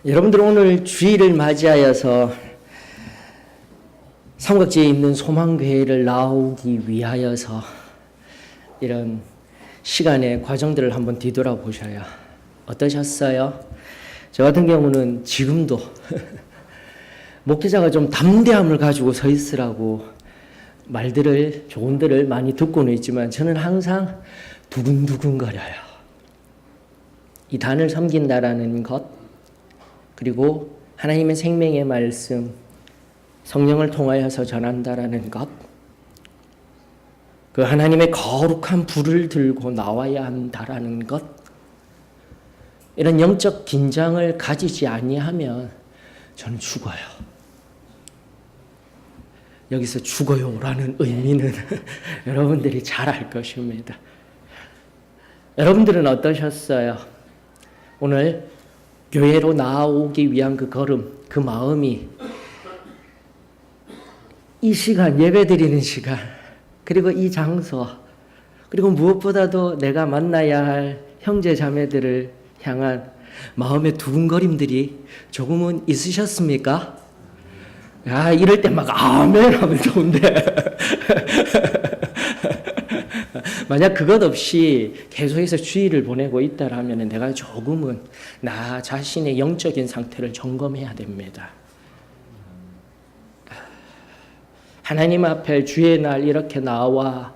여러분들 오늘 주일을 맞이하여서 삼각지에 있는 소망교회를 나오기 위하여서 이런 시간의 과정들을 한번 뒤돌아보셔야 어떠셨어요? 저 같은 경우는 지금도 목회자가 좀 담대함을 가지고 서 있으라고 말들을 조언들을 많이 듣고는 있지만 저는 항상 두근두근거려요. 이 단을 섬긴다라는 것, 그리고 하나님의 생명의 말씀, 성령을 통하여서 전한다라는 것, 그 하나님의 거룩한 불을 들고 나와야 한다라는 것, 이런 영적 긴장을 가지지 아니하면 저는 죽어요. 여기서 죽어요라는 의미는 여러분들이 잘 알 것입니다. 여러분들은 어떠셨어요? 오늘 교회로 나오기 위한 그 걸음, 그 마음이 이 시간, 예배드리는 시간, 그리고 이 장소, 그리고 무엇보다도 내가 만나야 할 형제 자매들을 향한 마음의 두근거림들이 조금은 있으셨습니까? 야, 이럴 때 막 아멘 하면 좋은데 만약 그것 없이 계속해서 주의를 보내고 있다라면 내가 조금은 나 자신의 영적인 상태를 점검해야 됩니다. 하나님 앞에 주의 날 이렇게 나와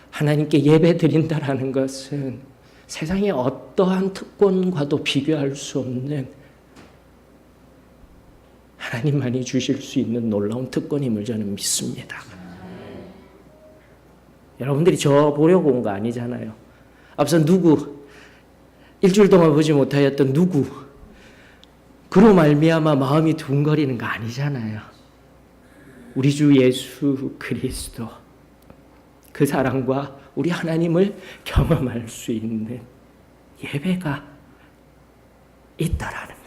하나님께 예배 드린다라는 것은 세상의 어떠한 특권과도 비교할 수 없는 하나님만이 주실 수 있는 놀라운 특권임을 저는 믿습니다. 여러분들이 저 보려고 온 거 아니잖아요. 앞서 누구, 일주일 동안 보지 못하였던 누구, 그로 말미암아 마음이 두근거리는 거 아니잖아요. 우리 주 예수 그리스도, 그 사랑과 우리 하나님을 경험할 수 있는 예배가 있다라는 것.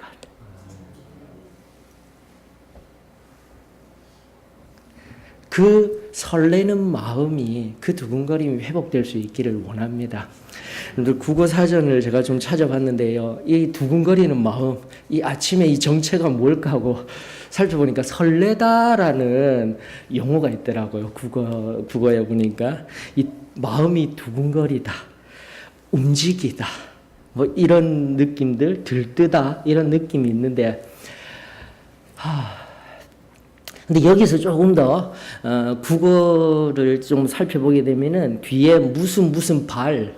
그 설레는 마음이, 그 두근거림이 회복될 수 있기를 원합니다. 국어 사전을 제가 좀 찾아봤는데요. 이 두근거리는 마음, 이 아침에 이 정체가 뭘까 하고 살펴보니까 설레다라는 용어가 있더라고요. 국어에 보니까 이 마음이 두근거리다, 움직이다, 뭐 이런 느낌들, 들뜨다 이런 느낌이 있는데, 근데 여기서 조금 더 국어를 좀 살펴보게 되면은 뒤에 무슨 발.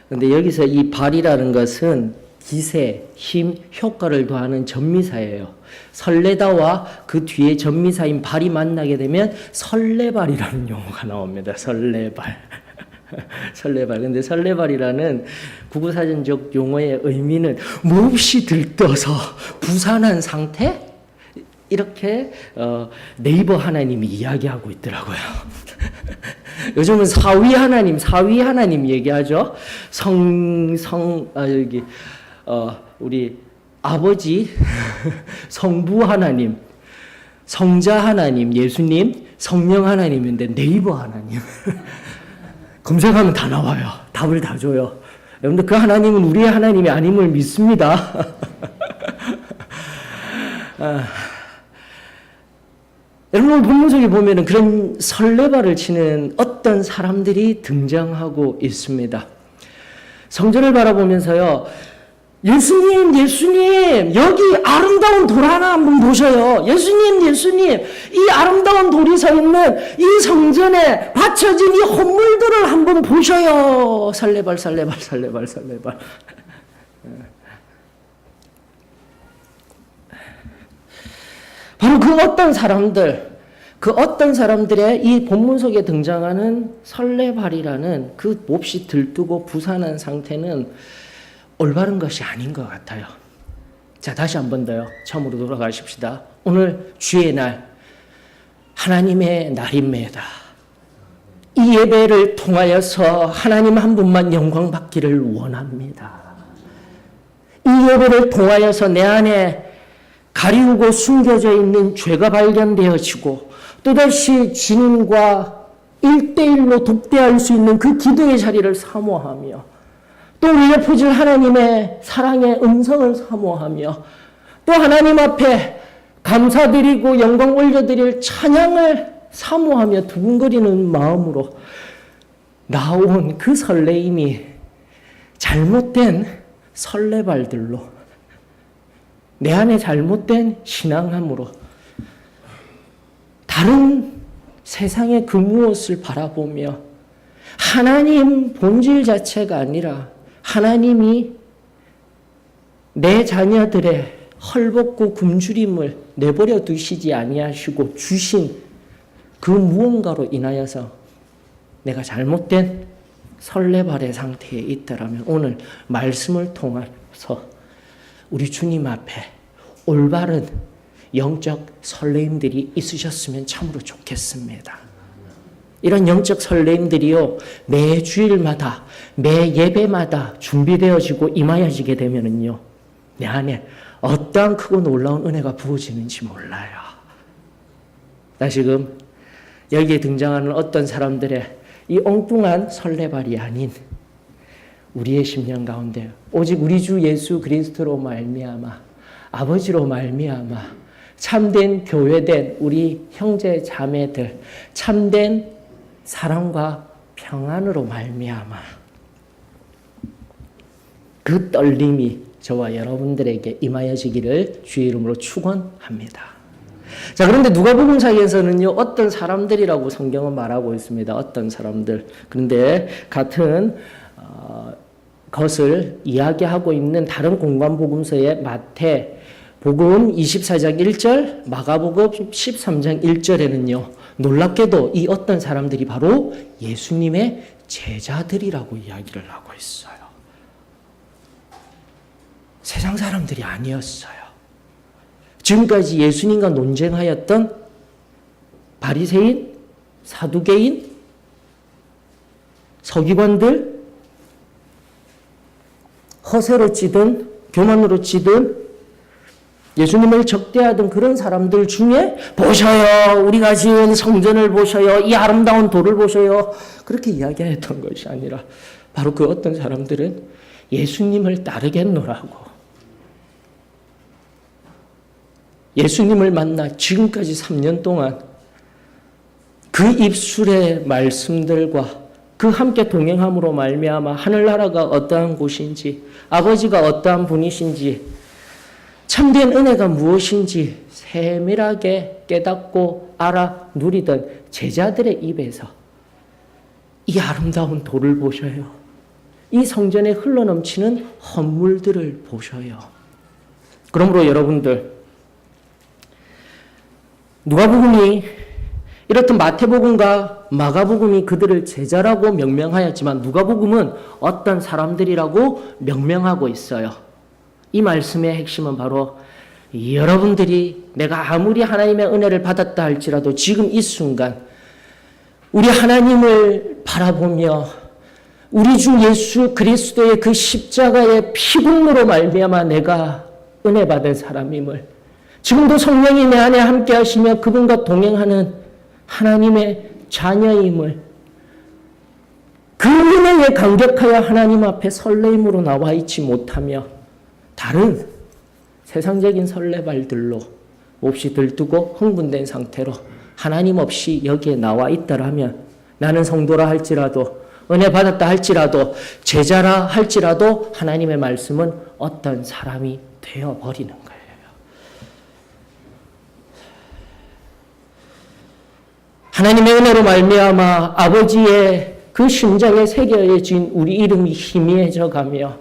근데 여기서 이 발이라는 것은 기세, 힘, 효과를 더하는 전미사예요. 설레다와 그 뒤에 전미사인 발이 만나게 되면 설레발이라는 용어가 나옵니다. 설레발. 설레발. 근데 설레발이라는 국어사전적 용어의 의미는 몹시 들떠서 부산한 상태? 이렇게 네이버 하나님이 이야기하고 있더라고요. 요즘은 사위 하나님 얘기하죠. 우리 아버지, 성부 하나님, 성자 하나님, 예수님, 성령 하나님인데 네이버 하나님. 검색하면 다 나와요. 답을 다 줘요. 여러분들 그 하나님은 우리의 하나님이 아님을 믿습니다. 여러분 본문 속에 보면은 그런 설레발을 치는 어떤 사람들이 등장하고 있습니다. 성전을 바라보면서요, 예수님, 여기 아름다운 돌 하나 한번 보셔요. 예수님, 이 아름다운 돌이 서 있는 이 성전에 받쳐진 이 헌물들을 한번 보셔요. 설레발. 바로 그 어떤 사람들의 이 본문 속에 등장하는 설레발이라는 그 몹시 들뜨고 부산한 상태는 올바른 것이 아닌 것 같아요. 자, 다시 한 번 더요. 처음으로 돌아가십시다. 오늘 주의 날, 하나님의 날입니다. 이 예배를 통하여서 하나님 한 분만 영광 받기를 원합니다. 이 예배를 통하여서 내 안에 가리우고 숨겨져 있는 죄가 발견되어지고 또다시 주님과 1대1로 독대할 수 있는 그 기도의 자리를 사모하며 또 울려 퍼질 하나님의 사랑의 음성을 사모하며 또 하나님 앞에 감사드리고 영광 올려드릴 찬양을 사모하며 두근거리는 마음으로 나온 그 설레임이 잘못된 설레발들로, 내 안에 잘못된 신앙함으로 다른 세상의 그 무엇을 바라보며 하나님 본질 자체가 아니라 하나님이 내 자녀들의 헐벗고 굶주림을 내버려 두시지 아니하시고 주신 그 무언가로 인하여서 내가 잘못된 설레발의 상태에 있다라면 오늘 말씀을 통해서 우리 주님 앞에 올바른 영적 설레임들이 있으셨으면 참으로 좋겠습니다. 이런 영적 설레임들이요, 매 주일마다, 매 예배마다 준비되어지고 임하여지게 되면은요, 내 안에 어떠한 크고 놀라운 은혜가 부어지는지 몰라요. 나 지금 여기에 등장하는 어떤 사람들의 이 엉뚱한 설레발이 아닌 우리의 심령 가운데 오직 우리 주 예수 그리스도로 말미암아, 아버지로 말미암아 참된 교회된 우리 형제 자매들, 참된 사랑과 평안으로 말미암아 그 떨림이 저와 여러분들에게 임하여지기를 주의 이름으로 축원합니다. 자, 그런데 누가복음서에서는요, 어떤 사람들이라고 성경은 말하고 있습니다. 어떤 사람들. 그런데 같은 것을 이야기하고 있는 다른 공관복음서의 마태복음 24장 1절, 마가복음 13장 1절에는요, 놀랍게도 이 어떤 사람들이 바로 예수님의 제자들이라고 이야기를 하고 있어요. 세상 사람들이 아니었어요. 지금까지 예수님과 논쟁하였던 바리새인, 사두개인, 서기관들, 허세로 찌든 교만으로 찌든 예수님을 적대하던 그런 사람들 중에 보셔요, 우리가 지은 성전을 보셔요, 이 아름다운 돌을 보셔요, 그렇게 이야기했던 것이 아니라 바로 그 어떤 사람들은 예수님을 따르겠노라고, 예수님을 만나 지금까지 3년 동안 그 입술의 말씀들과 그 함께 동행함으로 말미암아 하늘나라가 어떠한 곳인지, 아버지가 어떠한 분이신지, 참된 은혜가 무엇인지 세밀하게 깨닫고 알아 누리던 제자들의 입에서 이 아름다운 돌을 보셔요, 이 성전에 흘러넘치는 헌물들을 보셔요. 그러므로 여러분들, 누가복음이 이렇듯 마태복음과 마가복음이 그들을 제자라고 명명하였지만 누가복음은 어떤 사람들이라고 명명하고 있어요. 이 말씀의 핵심은 바로 여러분들이 내가 아무리 하나님의 은혜를 받았다 할지라도 지금 이 순간 우리 하나님을 바라보며 우리 주 예수 그리스도의 그 십자가의 피공로로 말미암아 내가 은혜 받은 사람임을, 지금도 성령이 내 안에 함께 하시며 그분과 동행하는 하나님의 자녀임을, 그 은혜에 감격하여 하나님 앞에 설레임으로 나와 있지 못하며 다른 세상적인 설레발들로 몹시 들뜨고 흥분된 상태로 하나님 없이 여기에 나와 있다라면 나는 성도라 할지라도, 은혜 받았다 할지라도, 제자라 할지라도 하나님의 말씀은 어떤 사람이 되어버리는 거예요. 하나님의 은혜로 말미암아 아버지의 그 심장에 새겨진 우리 이름이 희미해져 가며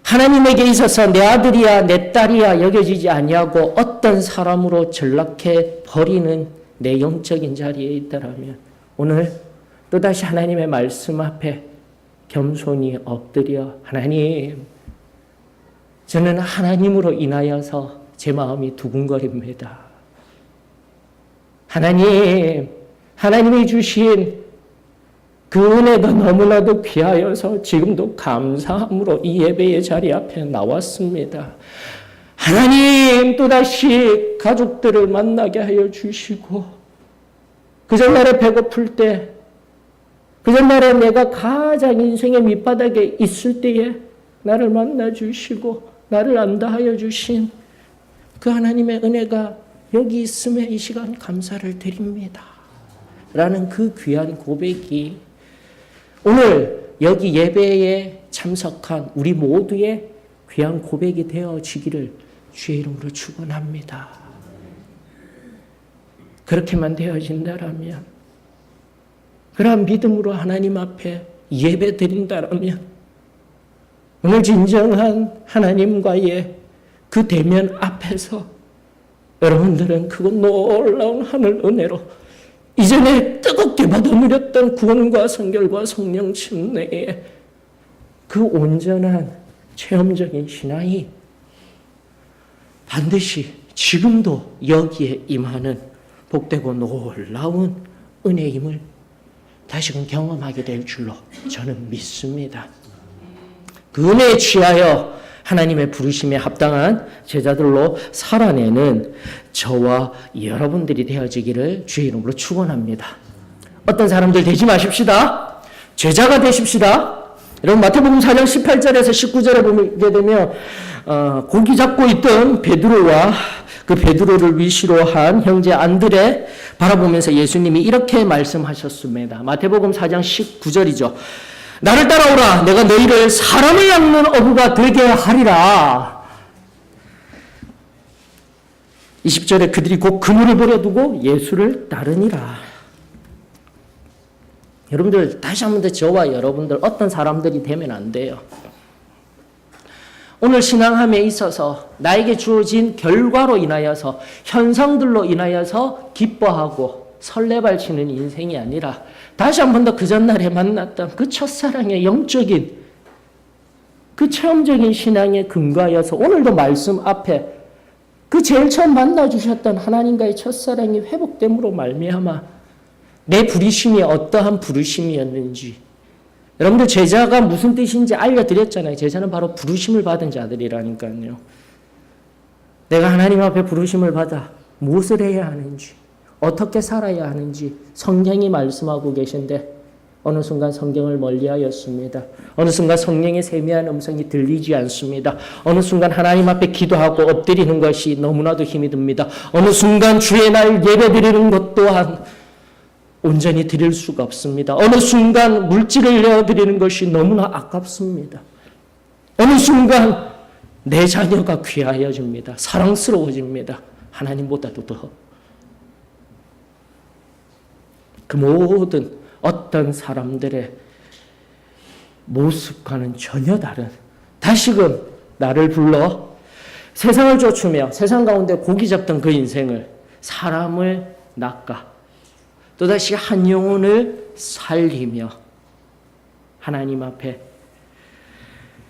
하나님에게 있어서 내 아들이야 내 딸이야 여겨지지 아니하고 어떤 사람으로 전락해 버리는 내 영적인 자리에 있다라면 오늘 또다시 하나님의 말씀 앞에 겸손히 엎드려, 하나님, 저는 하나님으로 인하여서 제 마음이 두근거립니다. 하나님, 하나님이 주신 그 은혜가 너무나도 귀하여서 지금도 감사함으로 이 예배의 자리 앞에 나왔습니다. 하나님, 또다시 가족들을 만나게 하여 주시고, 그 전날에 배고플 때, 그 전날에 내가 가장 인생의 밑바닥에 있을 때에 나를 만나 주시고 나를 안다 하여 주신 그 하나님의 은혜가 여기 있음에 이 시간 감사를 드립니다. 라는 그 귀한 고백이 오늘 여기 예배에 참석한 우리 모두의 귀한 고백이 되어지기를 주의 이름으로 축원합니다. 그렇게만 되어진다라면, 그러한 믿음으로 하나님 앞에 예배 드린다라면 오늘 진정한 하나님과의 그 대면 앞에서 여러분들은 그 놀라운 하늘 은혜로 이전에 뜨겁게 받아 누렸던 구원과 성결과 성령 침례의 그 온전한 체험적인 신앙이 반드시 지금도 여기에 임하는 복되고 놀라운 은혜임을 다시금 경험하게 될 줄로 저는 믿습니다. 그 은혜에 취하여 하나님의 부르심에 합당한 제자들로 살아내는 저와 여러분들이 되어지기를 주의 이름으로 축원합니다. 어떤 사람들 되지 마십시다. 제자가 되십시다. 여러분 마태복음 4장 18절에서 19절에 보게 되면 고기 잡고 있던 베드로와 그 베드로를 위시로 한 형제 안드레 바라보면서 예수님이 이렇게 말씀하셨습니다. 마태복음 4장 19절이죠. 나를 따라오라. 내가 너희를 사람을 낚는 어부가 되게 하리라. 20절에 그들이 곧 그물을 버려두고 예수를 따르니라. 여러분들 다시 한 번 더 저와 여러분들 어떤 사람들이 되면 안 돼요. 오늘 신앙함에 있어서 나에게 주어진 결과로 인하여서 현상들로 인하여서 기뻐하고 설레발치는 인생이 아니라 다시 한 번 더 그 전날에 만났던 그 첫사랑의 영적인 그 체험적인 신앙에 근거하여서 오늘도 말씀 앞에 그 제일 처음 만나주셨던 하나님과의 첫사랑이 회복됨으로 말미암아 내 부르심이 어떠한 부르심이었는지, 여러분들 제자가 무슨 뜻인지 알려드렸잖아요. 제자는 바로 부르심을 받은 자들이라니까요. 내가 하나님 앞에 부르심을 받아 무엇을 해야 하는지, 어떻게 살아야 하는지 성경이 말씀하고 계신데 어느 순간 성경을 멀리하였습니다. 어느 순간 성령의 세미한 음성이 들리지 않습니다. 어느 순간 하나님 앞에 기도하고 엎드리는 것이 너무나도 힘이 듭니다. 어느 순간 주의 날 예배드리는 것 또한 온전히 드릴 수가 없습니다. 어느 순간 물질을 내어드리는 것이 너무나 아깝습니다. 어느 순간 내 자녀가 귀하여집니다. 사랑스러워집니다. 하나님보다도 더. 그 모든 어떤 사람들의 모습과는 전혀 다른, 다시금 나를 불러 세상을 쫓으며 세상 가운데 고기 잡던 그 인생을 사람을 낚아 또다시 한 영혼을 살리며 하나님 앞에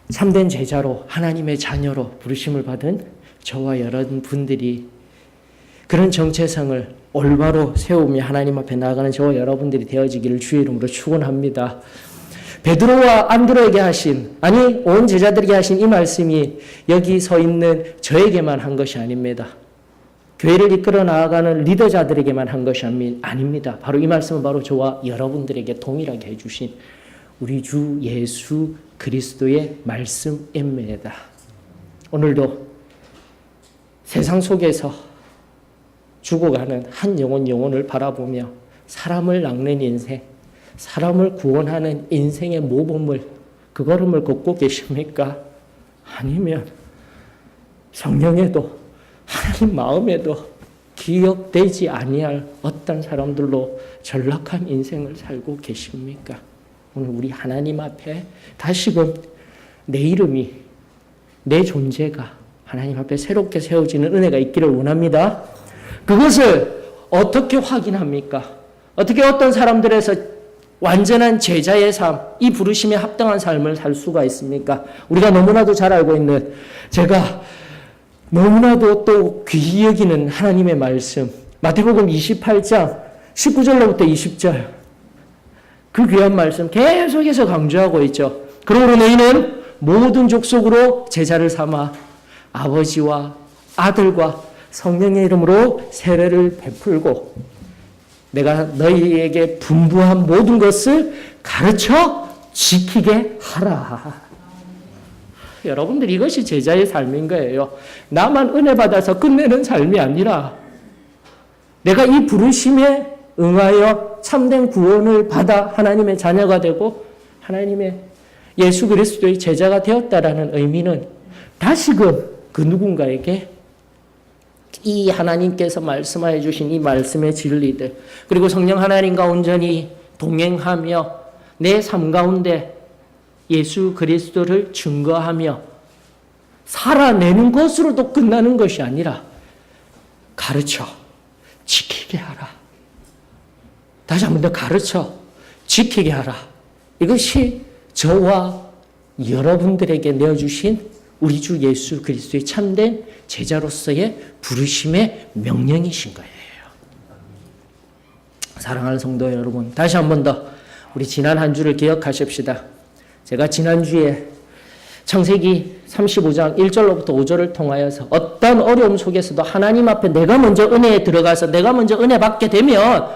참된 제자로 하나님의 자녀로 부르심을 받은 저와 여러분들이 그런 정체성을 올바로 세우며 하나님 앞에 나아가는 저와 여러분들이 되어지기를 주의 이름으로 축원합니다. 베드로와 안드레에게 하신, 아니 온 제자들에게 하신 이 말씀이 여기 서 있는 저에게만 한 것이 아닙니다. 교회를 이끌어 나아가는 리더자들에게만 한 것이 아닙니다. 바로 이 말씀은 바로 저와 여러분들에게 동일하게 해주신 우리 주 예수 그리스도의 말씀입니다. 오늘도 세상 속에서 죽어가는 한 영혼을 바라보며 사람을 낚는 인생, 사람을 구원하는 인생의 모범을, 그 걸음을 걷고 계십니까? 아니면 성령에도 하나님 마음에도 기억되지 아니할 어떤 사람들로 전락한 인생을 살고 계십니까? 오늘 우리 하나님 앞에 다시금 내 이름이, 내 존재가 하나님 앞에 새롭게 세워지는 은혜가 있기를 원합니다. 그것을 어떻게 확인합니까? 어떻게 어떤 사람들에서 완전한 제자의 삶, 이 부르심에 합당한 삶을 살 수가 있습니까? 우리가 너무나도 잘 알고 있는, 제가 너무나도 또 귀히 여기는 하나님의 말씀, 마태복음 28장 19절로부터 20절, 그 귀한 말씀 계속해서 강조하고 있죠. 그러므로 너희는 모든 족속으로 제자를 삼아 아버지와 아들과 성령의 이름으로 세례를 베풀고 내가 너희에게 분부한 모든 것을 가르쳐 지키게 하라. 여러분들 이것이 제자의 삶인 거예요. 나만 은혜 받아서 끝내는 삶이 아니라 내가 이 부르심에 응하여 참된 구원을 받아 하나님의 자녀가 되고 하나님의 예수 그리스도의 제자가 되었다라는 의미는 다시금 그 누군가에게 이 하나님께서 말씀하여 주신 이 말씀의 진리들 그리고 성령 하나님과 온전히 동행하며 내 삶 가운데 예수 그리스도를 증거하며 살아내는 것으로도 끝나는 것이 아니라 가르쳐 지키게 하라. 다시 한 번 더 가르쳐 지키게 하라. 이것이 저와 여러분들에게 내어주신 우리 주 예수 그리스도의 참된 제자로서의 부르심의 명령이신 거예요. 사랑하는 성도 여러분, 다시 한 번 더 우리 지난 한 주를 기억하십시다. 제가 지난주에 창세기 35장 1절로부터 5절을 통하여서 어떤 어려움 속에서도 하나님 앞에 내가 먼저 은혜에 들어가서 내가 먼저 은혜 받게 되면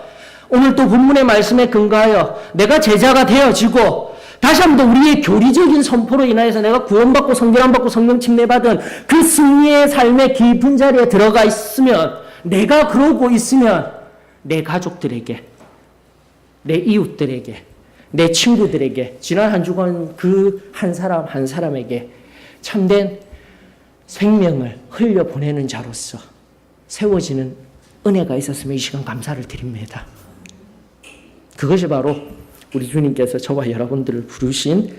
오늘 또 본문의 말씀에 근거하여 내가 제자가 되어지고 다시 한 번 더 우리의 교리적인 선포로 인하여서 내가 구원받고 성결함 받고 성령 침례받은 그 승리의 삶의 깊은 자리에 들어가 있으면 내가 그러고 있으면 내 가족들에게 내 이웃들에게 내 친구들에게 지난 한 주간 그 한 사람 한 사람에게 참된 생명을 흘려보내는 자로서 세워지는 은혜가 있었으면 이 시간 감사를 드립니다. 그것이 바로 우리 주님께서 저와 여러분들을 부르신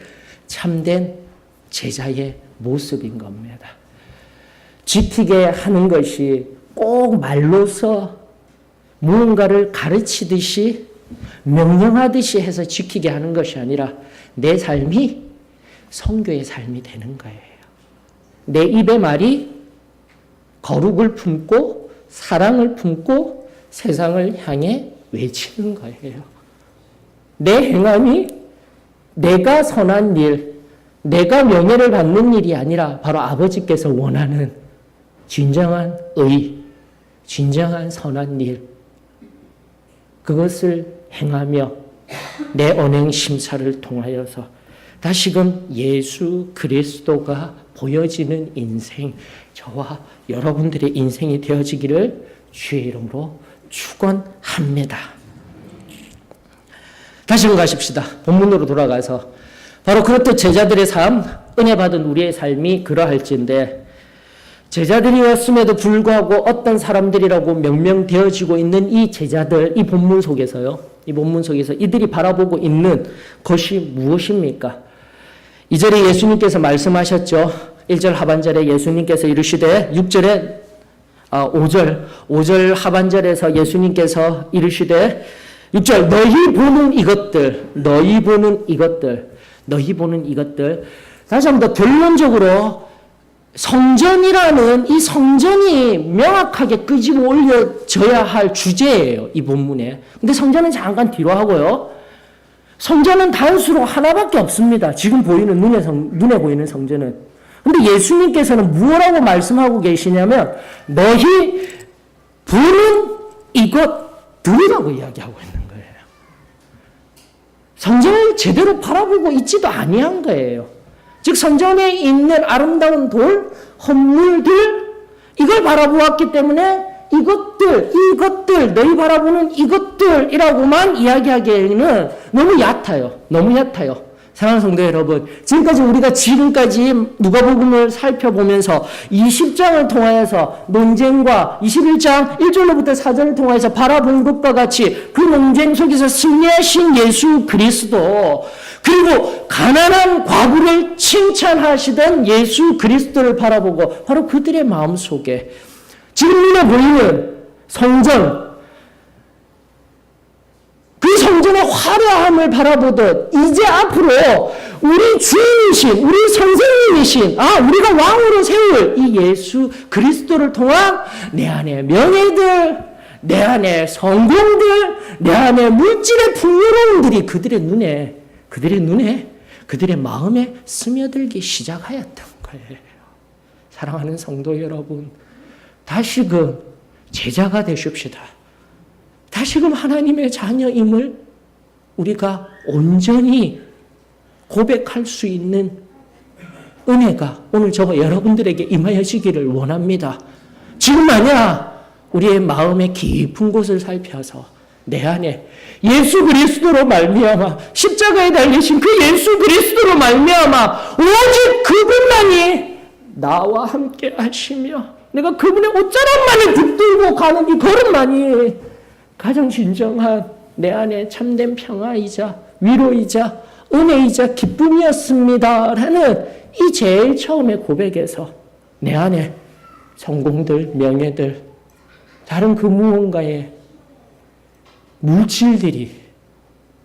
참된 제자의 모습인 겁니다. 지키게 하는 것이 꼭 말로서 무언가를 가르치듯이 명령하듯이 해서 지키게 하는 것이 아니라 내 삶이 선교의 삶이 되는 거예요. 내 입의 말이 거룩을 품고 사랑을 품고 세상을 향해 외치는 거예요. 내 행함이 내가 선한 일, 내가 명예를 받는 일이 아니라 바로 아버지께서 원하는 진정한 의, 진정한 선한 일, 그것을 행하며 내 언행 심사를 통하여서 다시금 예수 그리스도가 보여지는 인생, 저와 여러분들의 인생이 되어지기를 주의 이름으로 축원합니다. 다시금 가십시다. 본문으로 돌아가서 바로 그렇듯 제자들의 삶, 은혜 받은 우리의 삶이 그러할진데 제자들이었음에도 불구하고 어떤 사람들이라고 명명되어지고 있는 이 제자들, 이 본문 속에서요. 이 본문 속에서 이들이 바라보고 있는 것이 무엇입니까? 2절에 예수님께서 말씀하셨죠. 1절 하반절에 예수님께서 이르시되 5절 하반절에서 예수님께서 이르시되 6절 너희 보는 이것들 다시 한번 더 결론적으로 성전이라는 이 성전이 명확하게 끄집어 올려져야 할 주제예요. 이 본문에. 근데 성전은 잠깐 뒤로 하고요. 성전은 단수로 하나밖에 없습니다. 지금 보이는 눈에 보이는 성전은. 근데 예수님께서는 무엇라고 말씀하고 계시냐면 너희 보는 이것들이라고 이야기하고 있는 거예요. 성전을 제대로 바라보고 있지도 아니한 거예요. 즉 성전에 있는 아름다운 돌, 헌물들 이걸 바라보았기 때문에 이것들 너희 바라보는 이것들이라고만 이야기하기에는 너무 얕아요. 사랑하는 성도 여러분, 지금까지 누가복음을 살펴보면서 20장을 통하여서 논쟁과 21장 1절로부터 4절을 통하여서 바라본 것과 같이 그 논쟁 속에서 승리하신 예수 그리스도, 그리고 가난한 과부를 칭찬하시던 예수 그리스도를 바라보고 바로 그들의 마음속에 지금 눈에 보이는 성전, 그 성전의 화려함을 바라보듯 이제 앞으로 우리 주인이신, 우리 선생님이신, 우리가 왕으로 세울 이 예수 그리스도를 통한 내 안의 명예들, 내 안의 성공들, 내 안의 물질의 풍요로움들이 그들의 눈에, 그들의 마음에 스며들기 시작하였던 거예요. 사랑하는 성도 여러분, 다시금 제자가 되십시다. 다시금 하나님의 자녀임을 우리가 온전히 고백할 수 있는 은혜가 오늘 저와 여러분들에게 임하여지기를 원합니다. 지금 만약 우리의 마음의 깊은 곳을 살펴서 내 안에 예수 그리스도로 말미암아 십자가에 달리신 그 예수 그리스도로 말미암아 오직 그분만이 나와 함께 하시며 내가 그분의 옷자락만을 붙들고 가는 이 걸음만이 가장 진정한 내 안에 참된 평화이자 위로이자 은혜이자 기쁨이었습니다 라는 이 제일 처음의 고백에서 내 안에 성공들, 명예들, 다른 그 무언가의 물질들이,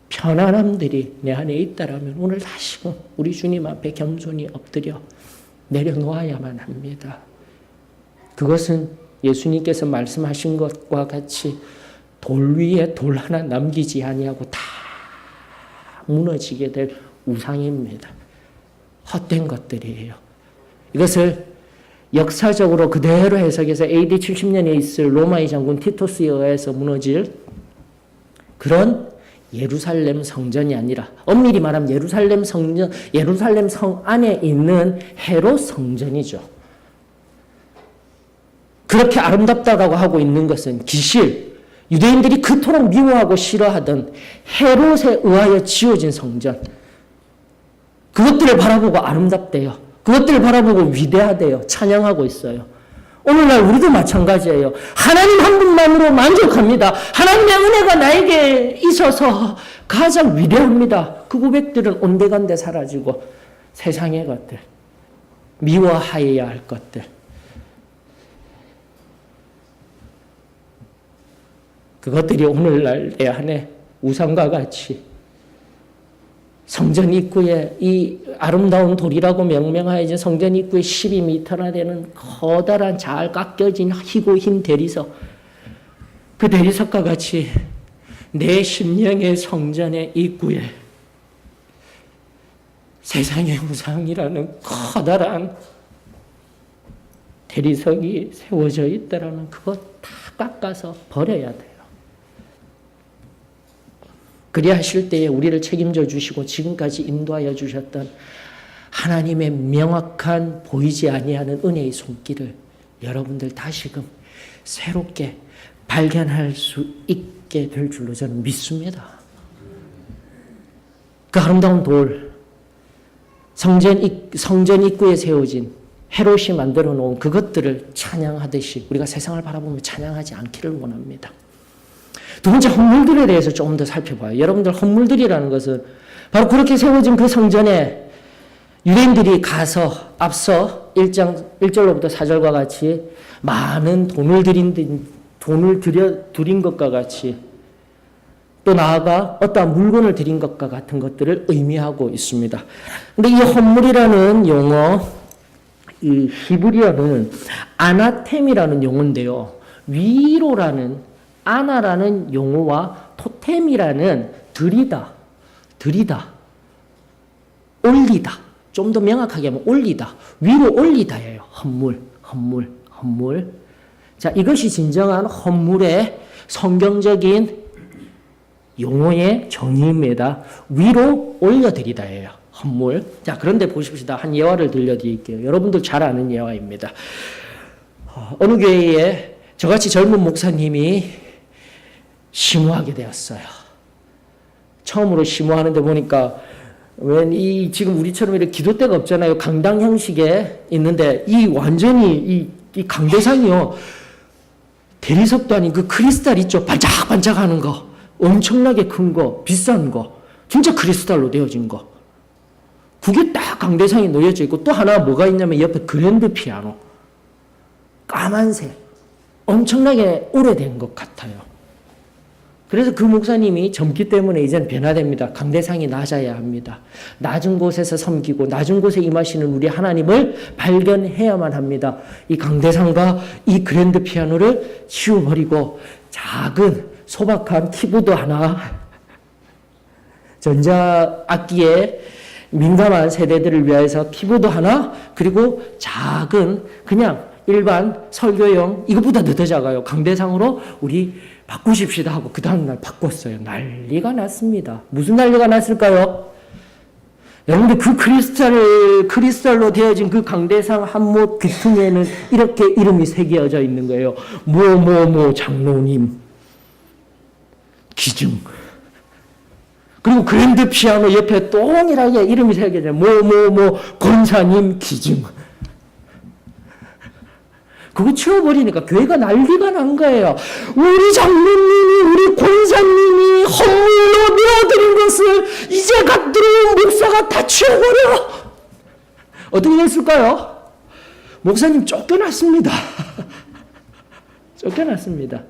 편안함들이 내 안에 있다라면 오늘 다시금 우리 주님 앞에 겸손히 엎드려 내려놓아야만 합니다. 그것은 예수님께서 말씀하신 것과 같이 돌 위에 돌 하나 남기지 아니하고 다 무너지게 될 우상입니다. 헛된 것들이에요. 이것을 역사적으로 그대로 해석해서 AD 70년에 있을 로마의 장군 티토스에 의해서 무너질 그런 예루살렘 성전이 아니라 엄밀히 말하면 예루살렘 성전, 예루살렘 성 안에 있는 헤롯 성전이죠. 그렇게 아름답다라고 하고 있는 것은 기실, 유대인들이 그토록 미워하고 싫어하던 헤롯에 의하여 지어진 성전, 그것들을 바라보고 아름답대요. 그것들을 바라보고 위대하대요. 찬양하고 있어요. 오늘날 우리도 마찬가지예요. 하나님 한 분만으로 만족합니다. 하나님의 은혜가 나에게 있어서 가장 위대합니다. 그 고백들은 온데간데 사라지고 세상의 것들, 미워하여야 할 것들, 그것들이 오늘날 내 안에 우상과 같이 성전 입구에 이 아름다운 돌이라고 명명하여진 성전 입구에 12m나 되는 커다란 잘 깎여진 희고 흰 대리석, 그 대리석과 같이 내 심령의 성전의 입구에 세상의 우상이라는 커다란 대리석이 세워져 있다라는 그것 다 깎아서 버려야 돼요. 그리하실 때에 우리를 책임져 주시고 지금까지 인도하여 주셨던 하나님의 명확한 보이지 아니하는 은혜의 손길을 여러분들 다시금 새롭게 발견할 수 있게 될 줄로 저는 믿습니다. 그 아름다운 돌, 성전 입구에 세워진 헤롯이 만들어 놓은 그것들을 찬양하듯이 우리가 세상을 바라보며 찬양하지 않기를 원합니다. 두 번째, 헌물들에 대해서 조금 더 살펴봐요. 여러분들, 헌물들이라는 것은 바로 그렇게 세워진 그 성전에 유대인들이 가서 앞서 1절로부터 4절과 같이 많은 돈을 들인 것과 같이 또 나아가 어떠한 물건을 드린 것과 같은 것들을 의미하고 있습니다. 근데 이 헌물이라는 용어, 이 히브리어는 아나템이라는 용어인데요. 위로라는 아나라는 용어와 토템이라는 들이다, 올리다. 좀 더 명확하게 하면 올리다, 위로 올리다예요. 헌물. 자, 이것이 진정한 헌물의 성경적인 용어의 정의입니다. 위로 올려드리다예요. 헌물. 자, 그런데 보십시다. 한 예화를 들려드릴게요. 여러분들 잘 아는 예화입니다. 어느 교회에 저같이 젊은 목사님이 심호하게 되었어요. 처음으로 심호하는데 보니까 지금 우리처럼 이렇게 기도대가 없잖아요. 강당 형식에 있는데 이 완전히 이 강대상이요. 대리석도 아닌 그 크리스탈 있죠. 반짝반짝하는 거. 엄청나게 큰 거, 비싼 거. 진짜 크리스탈로 되어진 거. 그게 딱 강대상에 놓여져 있고 또 하나 뭐가 있냐면 옆에 그랜드 피아노. 까만색. 엄청나게 오래된 것 같아요. 그래서 그 목사님이 젊기 때문에 이제는 변화됩니다. 강대상이 낮아야 합니다. 낮은 곳에서 섬기고 낮은 곳에 임하시는 우리 하나님을 발견해야만 합니다. 이 강대상과 이 그랜드 피아노를 치워버리고 작은 소박한 키보드 하나, 전자악기에 민감한 세대들을 위해서 키보드 하나, 그리고 작은 그냥 일반 설교용, 이것보다 더 작아요. 강대상으로 우리 바꾸십시다 하고 그 다음날 바꿨어요. 난리가 났습니다. 무슨 난리가 났을까요? 여러분들 그 크리스탈로 되어진 그 강대상 한못 귀퉁이에는 이렇게 이름이 새겨져 있는 거예요. 장로님, 기증. 그리고 그랜드 피아노 옆에 동일하게 이름이 새겨져 있어요. 권사님, 기증. 그거 치워버리니까 교회가 난리가 난 거예요. 우리 장로님이, 우리 권사님이 헌물로 내어드린 것을 이제 갓 들어온 목사가 다 치워버려. 어떻게 됐을까요? 목사님 쫓겨났습니다. 쫓겨났습니다.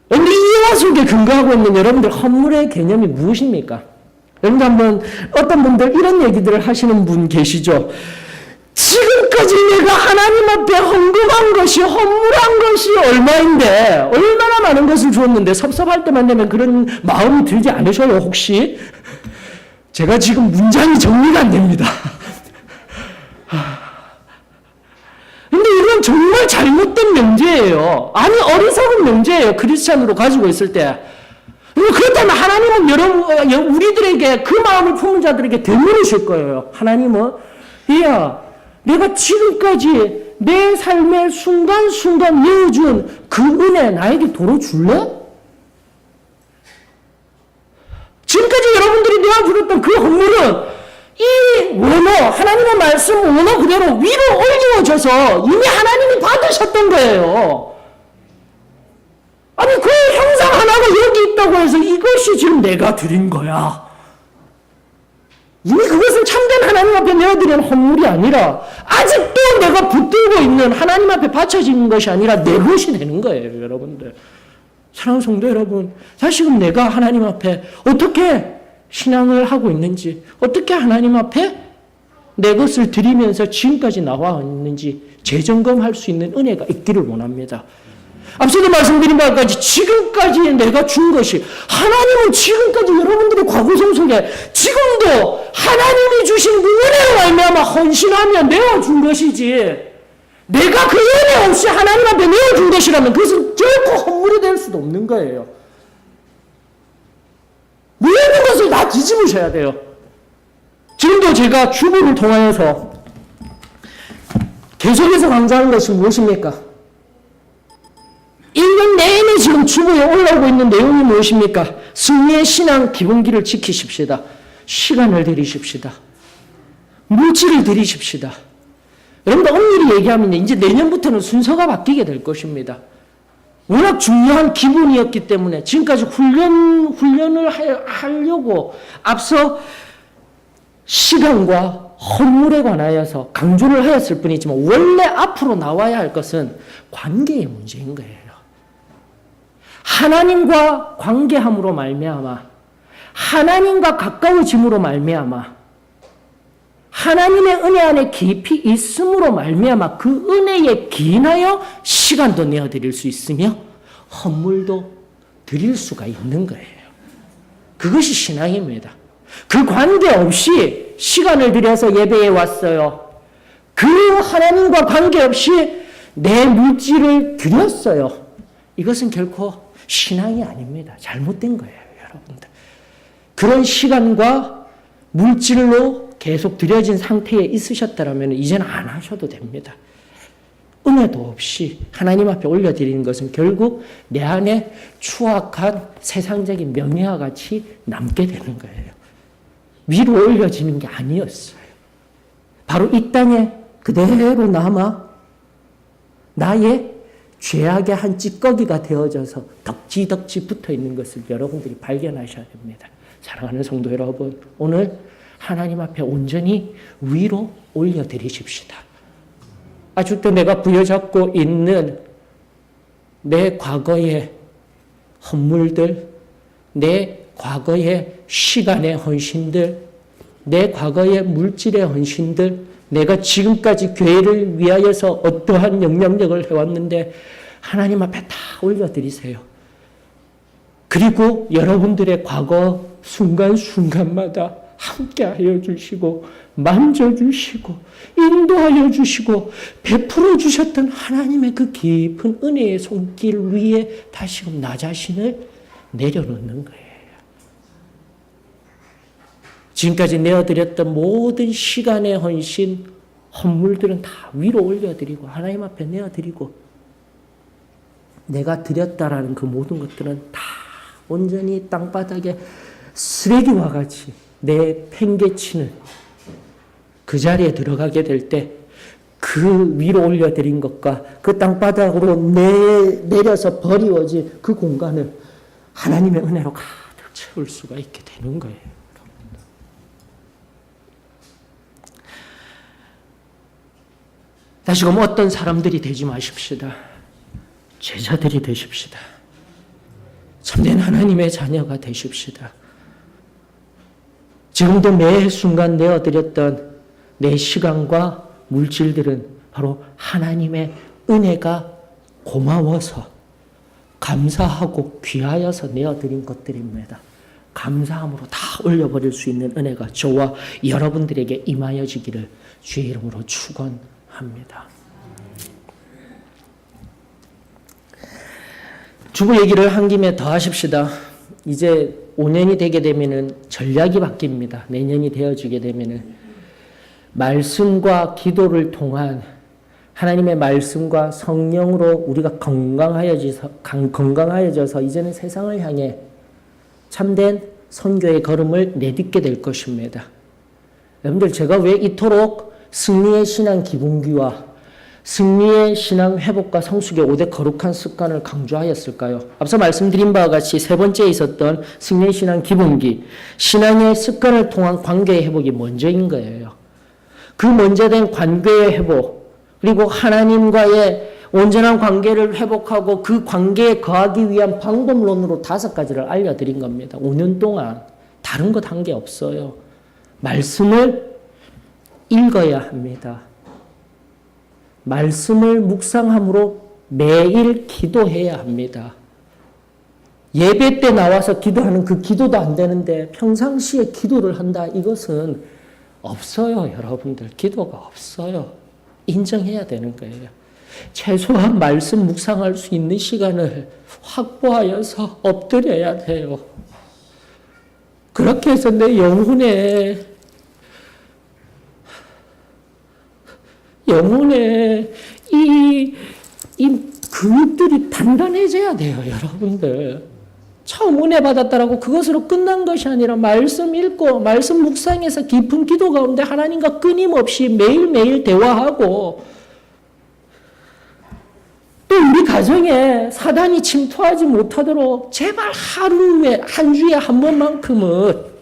우리 이해와 속에 근거하고 있는 여러분들 헌물의 개념이 무엇입니까? 여러분들 한번 어떤 분들 이런 얘기들을 하시는 분 계시죠? 지금까지 내가 하나님 앞에 헌금한 것이, 헌물한 것이 얼마인데, 얼마나 많은 것을 주었는데, 섭섭할 때만 되면 그런 마음이 들지 않으셔요, 혹시? 제가 지금 문장이 정리가 안 됩니다. 근데 이건 정말 잘못된 명제예요. 아니, 어리석은 명제예요. 크리스찬으로 가지고 있을 때. 그렇다면 하나님은 우리들에게 그 마음을 품은 자들에게 되물으실 거예요. 하나님은, 야, 내가 지금까지 내 삶의 순간순간 내어준 그 은혜 나에게 도로 줄래? 지금까지 여러분들이 내어주었던 그 헌물은 이 원어, 하나님의 말씀 원어 그대로 위로 올려져서 이미 하나님이 받으셨던 거예요. 아니, 그 형상 하나가 여기 있다고 해서 이것이 지금 내가 드린 거야. 이미 그것은 참된 하나님 앞에 내어드린 헌물이 아니라 아직도 내가 붙들고 있는 하나님 앞에 바쳐진 것이 아니라 내 것이 되는 거예요, 여러분들. 사랑하는 성도 여러분, 다시금 내가 하나님 앞에 어떻게 신앙을 하고 있는지, 어떻게 하나님 앞에 내 것을 드리면서 지금까지 나와 있는지 재점검할 수 있는 은혜가 있기를 원합니다. 앞서도 말씀드린 바와 같이 지금까지 내가 준 것이, 하나님은 지금까지 여러분들의 과거성 속에 지금도 하나님이 주신 그 은혜로 말미암아 헌신하며 내어준 것이지, 내가 그 은혜 없이 하나님 앞에 내어준 것이라면 그것은 결코 헌물이 될 수도 없는 거예요. 모든 것을 다 뒤집으셔야 돼요. 지금도 제가 주부를 통하여서 계속해서 강조하는 것이 무엇입니까? 1년 내내 지금 주부에 올라오고 있는 내용이 무엇입니까? 승리의 신앙 기본기를 지키십시다. 시간을 들이십시다. 물질을 들이십시다. 여러분들 엄밀히 얘기하면 이제 내년부터는 순서가 바뀌게 될 것입니다. 워낙 중요한 기본이었기 때문에 지금까지 훈련을 하려고 앞서 시간과 헌물에 관하여서 강조를 하였을 뿐이지만 원래 앞으로 나와야 할 것은 관계의 문제인 거예요. 하나님과 관계함으로 말미암아, 하나님과 가까워짐으로 말미암아, 하나님의 은혜 안에 깊이 있음으로 말미암아 그 은혜에 기인하여 시간도 내어드릴 수 있으며 헌물도 드릴 수가 있는 거예요. 그것이 신앙입니다. 그 관계없이 시간을 들여서 예배에 왔어요. 그 하나님과 관계없이 내 물질을 드렸어요. 이것은 결코 신앙이 아닙니다. 잘못된 거예요, 여러분들. 그런 시간과 물질로 계속 드려진 상태에 있으셨다면 이제는 안 하셔도 됩니다. 은혜도 없이 하나님 앞에 올려드리는 것은 결국 내 안에 추악한 세상적인 명예와 같이 남게 되는 거예요. 위로 올려지는 게 아니었어요. 바로 이 땅에 그대로 남아 나의 죄악의 한 찌꺼기가 되어져서 덕지덕지 붙어 있는 것을 여러분들이 발견하셔야 됩니다. 사랑하는 성도 여러분, 오늘 하나님 앞에 온전히 위로 올려드리십시다. 아직도 내가 부여잡고 있는 내 과거의 헌물들, 내 과거의 시간의 헌신들, 내 과거의 물질의 헌신들, 내가 지금까지 교회를 위하여서 어떠한 영향력을 해왔는데 하나님 앞에 다 올려드리세요. 그리고 여러분들의 과거 순간순간마다 함께하여 주시고 만져주시고 인도하여 주시고 베풀어 주셨던 하나님의 그 깊은 은혜의 손길 위에 다시금 나 자신을 내려놓는 거예요. 지금까지 내어드렸던 모든 시간의 헌신, 헌물들은 다 위로 올려드리고 하나님 앞에 내어드리고 내가 드렸다라는 그 모든 것들은 다 온전히 땅바닥에 쓰레기와 같이 내팽개치는 그 자리에 들어가게 될 때 그 위로 올려드린 것과 그 땅바닥으로 내려서 버리워진 그 공간을 하나님의 은혜로 가득 채울 수가 있게 되는 거예요. 다시금 어떤 사람들이 되지 마십시다. 제자들이 되십시다. 참된 하나님의 자녀가 되십시다. 지금도 매 순간 내어드렸던 내 시간과 물질들은 바로 하나님의 은혜가 고마워서 감사하고 귀하여서 내어드린 것들입니다. 감사함으로 다 올려버릴 수 있는 은혜가 저와 여러분들에게 임하여지기를 주의 이름으로 축원합니다. 주부 얘기를 한 김에 더 하십시다. 이제 5년이 되게 되면은 전략이 바뀝니다. 내년이 되어지게 되면은 말씀과 기도를 통한 하나님의 말씀과 성령으로 우리가 건강하여져서 이제는 세상을 향해 참된 선교의 걸음을 내딛게 될 것입니다. 여러분들 제가 왜 이토록 승리의 신앙 기본기와 승리의 신앙 회복과 성숙의 5대 거룩한 습관을 강조하였을까요? 앞서 말씀드린 바와 같이 세 번째에 있었던 승리의 신앙 기본기, 신앙의 습관을 통한 관계의 회복이 먼저인 거예요. 그 먼저 된 관계의 회복, 그리고 하나님과의 온전한 관계를 회복하고 그 관계에 거하기 위한 방법론으로 5가지를 알려드린 겁니다. 5년 동안 다른 것 한 게 없어요. 말씀을 읽어야 합니다. 말씀을 묵상함으로 매일 기도해야 합니다. 예배 때 나와서 기도하는 그 기도도 안 되는데 평상시에 기도를 한다. 이것은 없어요, 여러분들. 기도가 없어요. 인정해야 되는 거예요. 최소한 말씀 묵상할 수 있는 시간을 확보하여서 엎드려야 돼요. 그렇게 해서 내 영혼에 이 근육들이 단단해져야 돼요, 여러분들. 처음 은혜 받았다라고 그것으로 끝난 것이 아니라 말씀 읽고 말씀 묵상해서 깊은 기도 가운데 하나님과 끊임없이 매일매일 대화하고 또 우리 가정에 사단이 침투하지 못하도록 제발 하루에 한 주에 한 번만큼은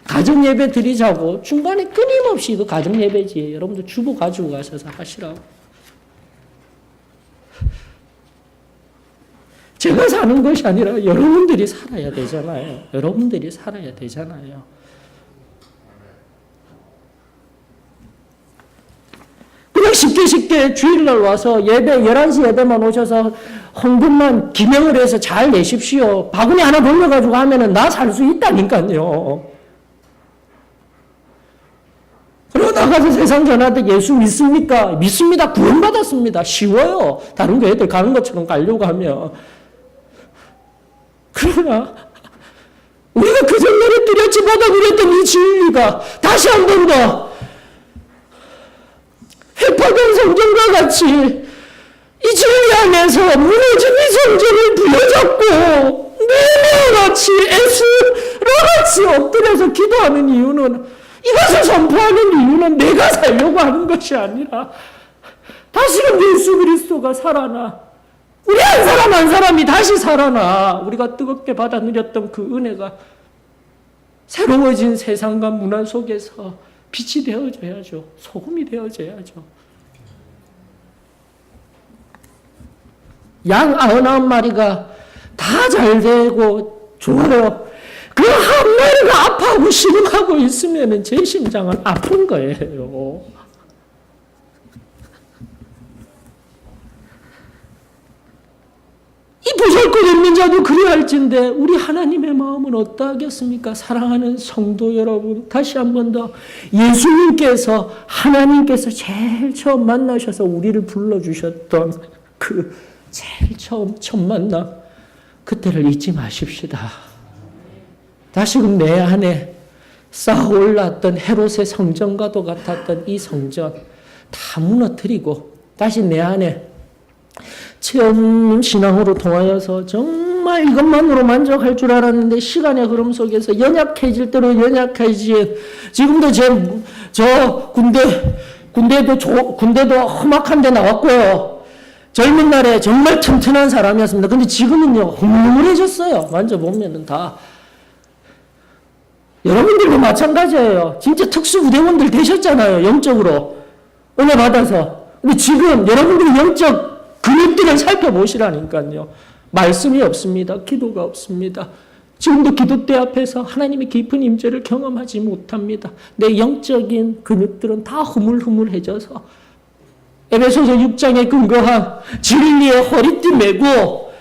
가정 예배 드리자고 중간에 끊임없이 이거 가정 예배지. 여러분들 주보 가지고 가셔서 하시라고. 제가 사는 것이 아니라 여러분들이 살아야 되잖아요. 여러분들이 살아야 되잖아요. 그냥 쉽게 주일날 와서 예배 11시 예배만 오셔서 헌금만 기명을 해서 잘 내십시오. 바구니 하나 돌려가지고 하면은 나 살 수 있다니까요. 그러고 나가서 세상 전하되 예수 믿습니까? 믿습니다. 구원받았습니다. 쉬워요. 다른 교회들 가는 것처럼 가려고 하면. 그러나 우리가 그 전날에 뚜렷이 받아들였던 이 진리가 다시 한 번 더 회파된 성전과 같이 이 진리 안에서 무너진 이 성전을 부여잡고 매일같이 에스라같이 엎드려서 기도하는 이유는, 이것을 선포하는 이유는 내가 살려고 하는 것이 아니라 다시금 예수 그리스도가 살아나 우리 한 사람 한 사람이 다시 살아나 우리가 뜨겁게 받아 누렸던 그 은혜가 새로워진 세상과 문화 속에서 빛이 되어져야죠. 소금이 되어져야죠. 양 99마리가 다 잘 되고 좋아요. 그 한 마리가 아파하고 신음하고 있으면 제 심장은 아픈 거예요. 이 보잘것없는 자도 그래야 할진데 우리 하나님의 마음은 어떠하겠습니까? 사랑하는 성도 여러분, 다시 한 번 더 예수님께서, 하나님께서 제일 처음 만나셔서 우리를 불러주셨던 그 제일 첫 만남, 그때를 잊지 마십시다. 다시금 내 안에 쌓아올랐던 헤롯의 성전과도 같았던 이 성전 다 무너뜨리고 다시 내 안에 체험 신앙으로 통하여서 정말 이것만으로 만족할 줄 알았는데 시간의 흐름 속에서 연약해질 대로 연약해진 지금도 저 군대도 험악한 데 나왔고요. 젊은 날에 정말 튼튼한 사람이었습니다. 근데 지금은요, 흐물흐물해졌어요. 만져보면은 다. 여러분들도 마찬가지예요. 진짜 특수부대원들 되셨잖아요. 영적으로. 은혜 받아서. 근데 지금 여러분들이 영적 근육들을 살펴보시라니까요. 말씀이 없습니다. 기도가 없습니다. 지금도 기도대 앞에서 하나님의 깊은 임재를 경험하지 못합니다. 내 영적인 근육들은 다 흐물흐물해져서 에베소서 6장에 근거한 진리의 허리띠 메고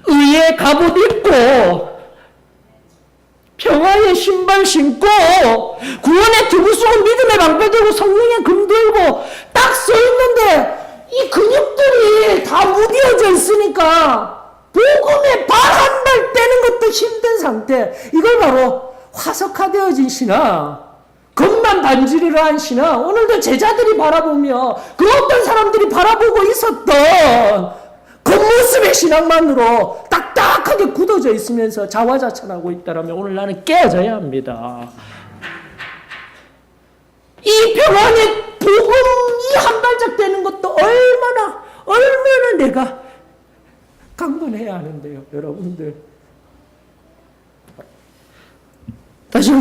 의의 갑옷 입고 평화의 신발 신고 구원의 두부 쏘고 믿음의 방패 들고 성령의 금 들고 딱 서 있는데 이 근육들이 다 무뎌져 있으니까 복음에 발 한 발 떼는 것도 힘든 상태. 이걸 바로 화석화되어진 신앙, 겉만 반지르르 한 신앙. 오늘도 제자들이 바라보며 그 어떤 사람들이 바라보고 있었던 겉모습의 신앙만으로 딱딱하게 굳어져 있으면서 자화자찬하고 있다면 오늘 나는 깨어져야 합니다. 이 평안의 복음이 한 발짝 되는 것도 얼마나 내가 강건해야 하는데요, 여러분들. 다시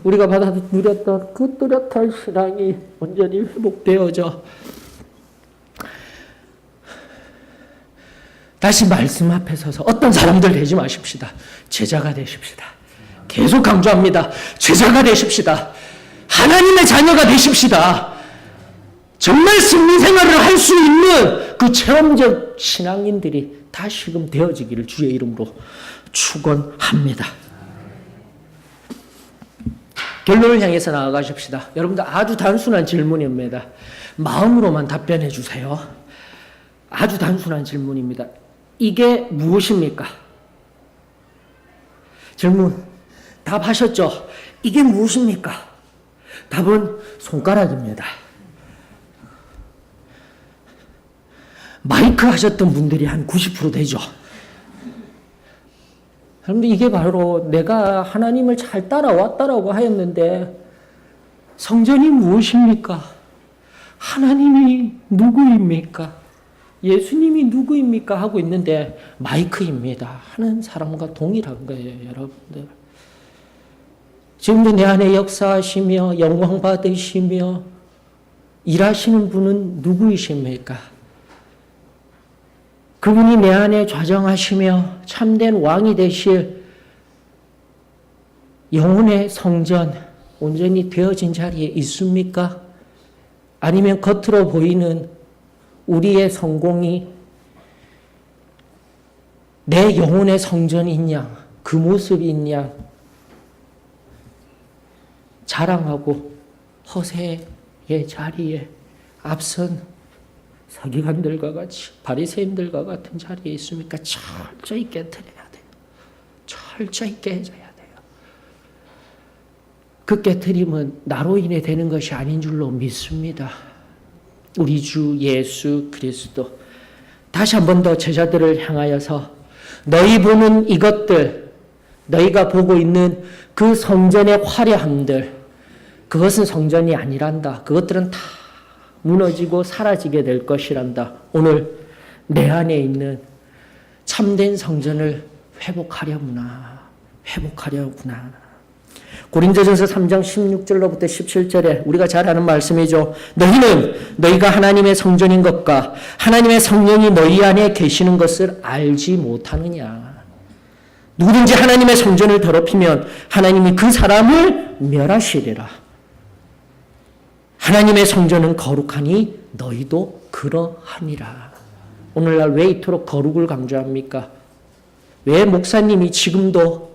우리가 받아 누렸던 그 뚜렷한 신앙이 온전히 회복되어져 다시 말씀 앞에 서서 어떤 사람들 되지 마십시다. 제자가 되십시다. 계속 강조합니다. 제자가 되십시다. 하나님의 자녀가 되십시다. 정말 승리 생활을 할 수 있는 그 체험적 신앙인들이 다시금 되어지기를 주의 이름으로 축원합니다. 결론을 향해서 나아가십시다. 여러분들 아주 단순한 질문입니다. 마음으로만 답변해 주세요. 아주 단순한 질문입니다. 이게 무엇입니까? 질문 답하셨죠? 이게 무엇입니까? 답은 손가락입니다. 마이크 하셨던 분들이 한 90% 되죠. 그런데 이게 바로 내가 하나님을 잘 따라왔다라고 하였는데 성전이 무엇입니까? 하나님이 누구입니까? 예수님이 누구입니까? 하고 있는데 마이크입니다. 하는 사람과 동일한 거예요, 여러분들. 지금도 내 안에 역사하시며 영광 받으시며 일하시는 분은 누구이십니까? 그분이 내 안에 좌정하시며 참된 왕이 되실 영혼의 성전 온전히 되어진 자리에 있습니까? 아니면 겉으로 보이는 우리의 성공이 내 영혼의 성전인 양, 그 모습인 양 자랑하고 허세의 자리에 앞선 서기관들과 같이 바리새인들과 같은 자리에 있습니까? 철저히 깨트려야 돼요. 철저히 깨져야 돼요. 그 깨트림은 나로 인해 되는 것이 아닌 줄로 믿습니다. 우리 주 예수 그리스도 다시 한 번 더 제자들을 향하여서 너희 보는 이것들, 너희가 보고 있는 그 성전의 화려함들, 그것은 성전이 아니란다. 그것들은 다 무너지고 사라지게 될 것이란다. 오늘 내 안에 있는 참된 성전을 회복하려구나. 고린도전서 3장 16절로부터 17절에 우리가 잘 아는 말씀이죠. 너희는 너희가 하나님의 성전인 것과 하나님의 성령이 너희 안에 계시는 것을 알지 못하느냐. 누구든지 하나님의 성전을 더럽히면 하나님이 그 사람을 멸하시리라. 하나님의 성전은 거룩하니 너희도 그러하니라. 오늘날 왜 이토록 거룩을 강조합니까? 왜 목사님이 지금도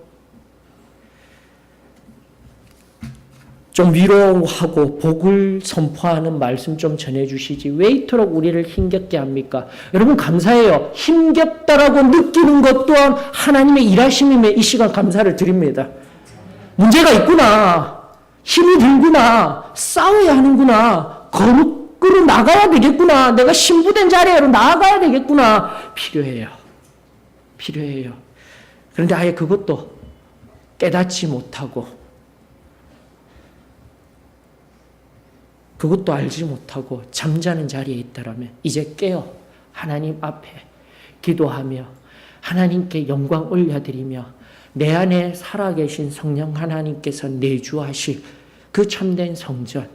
좀 위로하고 복을 선포하는 말씀 좀 전해주시지 왜 이토록 우리를 힘겹게 합니까? 여러분 감사해요. 힘겹다라고 느끼는 것 또한 하나님의 일하심임에 이 시간 감사를 드립니다. 문제가 있구나. 힘이 들구나. 싸워야 하는구나. 거룩으로 나가야 되겠구나. 내가 신부된 자리로 나아가야 되겠구나. 필요해요. 그런데 아예 그것도 깨닫지 못하고, 그것도 알지 못하고 잠자는 자리에 있다라면 이제 깨어 하나님 앞에 기도하며 하나님께 영광 올려드리며 내 안에 살아계신 성령 하나님께서 내주하실 그 참된 성전,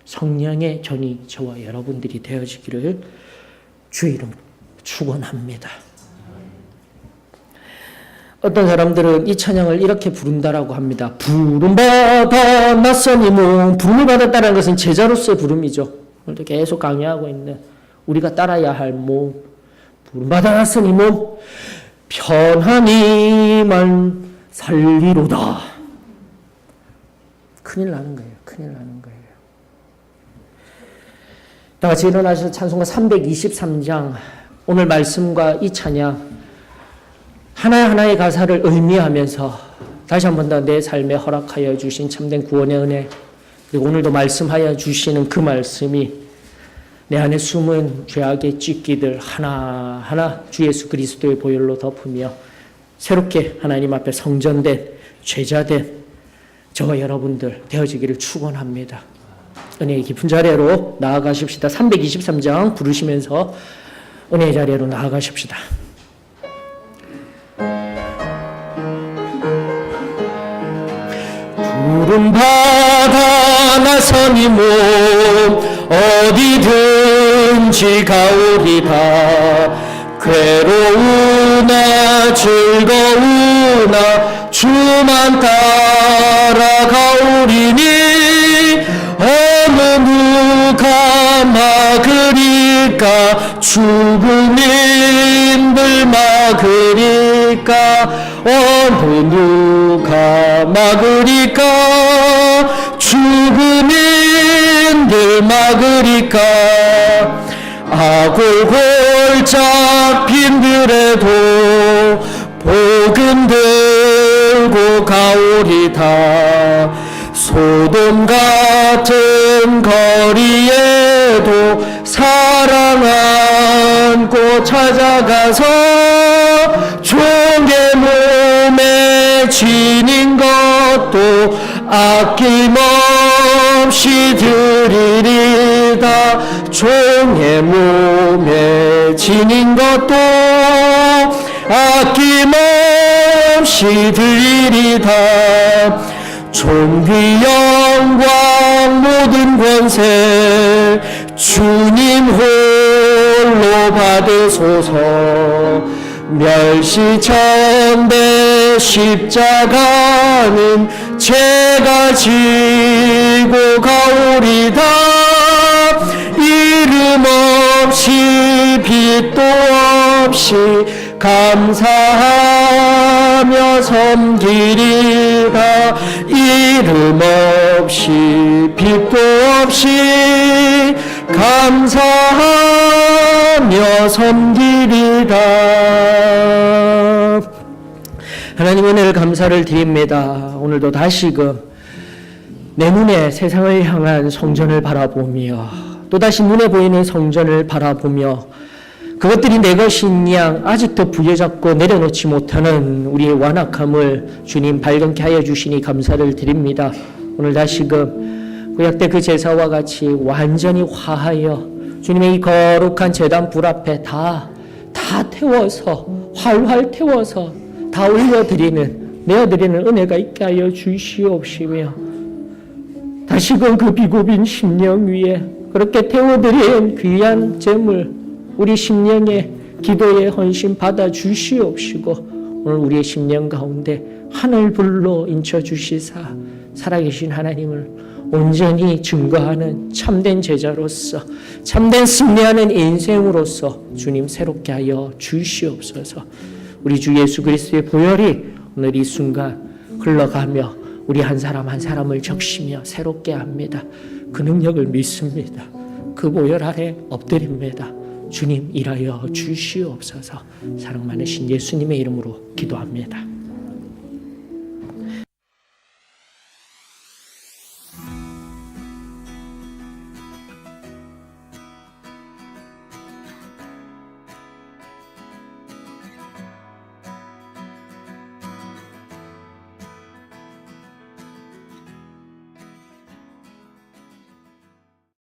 성령의 전이 저와 여러분들이 되어지기를 주의 이름 축원합니다. 어떤 사람들은 이 찬양을 이렇게 부른다라고 합니다. 부름받아 낯선 이몸. 부름을 받았다는 것은 제자로서의 부름이죠. 오늘도 계속 강의하고 있는 우리가 따라야 할 몸. 부름받아 낯선 이몸. 편하니만 살리로다. 큰일 나는 거예요. 다 같이 일어나셔서 찬송가 323장 오늘 말씀과 이 찬양 하나하나의 가사를 의미하면서 다시 한 번 더 내 삶에 허락하여 주신 참된 구원의 은혜, 그리고 오늘도 말씀하여 주시는 그 말씀이 내 안에 숨은 죄악의 찢기들 하나하나 주 예수 그리스도의 보혈로 덮으며 새롭게 하나님 앞에 성전된 제자된 저와 여러분들 되어지기를 축원합니다. 은혜의 깊은 자리로 나아가십시다. 323장 부르시면서 은혜의 자리로 나아가십시다. 부름받아 나선 이 몸 어디든지 가오리다. 괴로우나 즐거우나 주만 따라가오리니 어느 누가 막으리까. 죽음인들 막으리까. 어느 누가 막으리까. 죽음인들 막으리까. 아골골 잡힌들에도 복음 들고 가오리다. 소돔 같은 거리에도 사랑 안고 찾아가서 종의 몸에 지닌 것도 아낌없이 드리리다. 종의 몸에 지닌 것도 아낌없이 드리리다. 존귀 영광 모든 권세 주님 홀로 받으소서. 멸시천대 십자가는 제가 지고 가오리다. 이름 없이 빛도 없이 감사하며 섬기리다. 이름 없이 빛도 없이 감사하며 섬기리다. 하나님 은혜를 감사를 드립니다. 오늘도 다시금 내 눈에 세상을 향한 성전을 바라보며 또다시 눈에 보이는 성전을 바라보며 그것들이 내 것인 양 아직도 부여잡고 내려놓지 못하는 우리의 완악함을 주님 발견케 하여 주시니 감사를 드립니다. 오늘 다시금 구약때 그 제사와 같이 완전히 화하여 주님의 이 거룩한 제단 불 앞에 다 태워서 활활 태워서 다 올려드리는 내어드리는 은혜가 있게 하여 주시옵시며 다시금 그 비고빈 심령 위에 그렇게 태워드린 귀한 제물 우리 심령의 기도의 헌신 받아 주시옵시고 오늘 우리의 심령 가운데 하늘불로 인쳐 주시사 살아계신 하나님을 온전히 증거하는 참된 제자로서 참된 승리하는 인생으로서 주님 새롭게 하여 주시옵소서. 우리 주 예수 그리스도의 보혈이 오늘 이 순간 흘러가며 우리 한 사람 한 사람을 적시며 새롭게 합니다. 그 능력을 믿습니다. 그 보혈 아래 엎드립니다. 주님 일하여 주시옵소서. 사랑 많으신 예수님의 이름으로 기도합니다.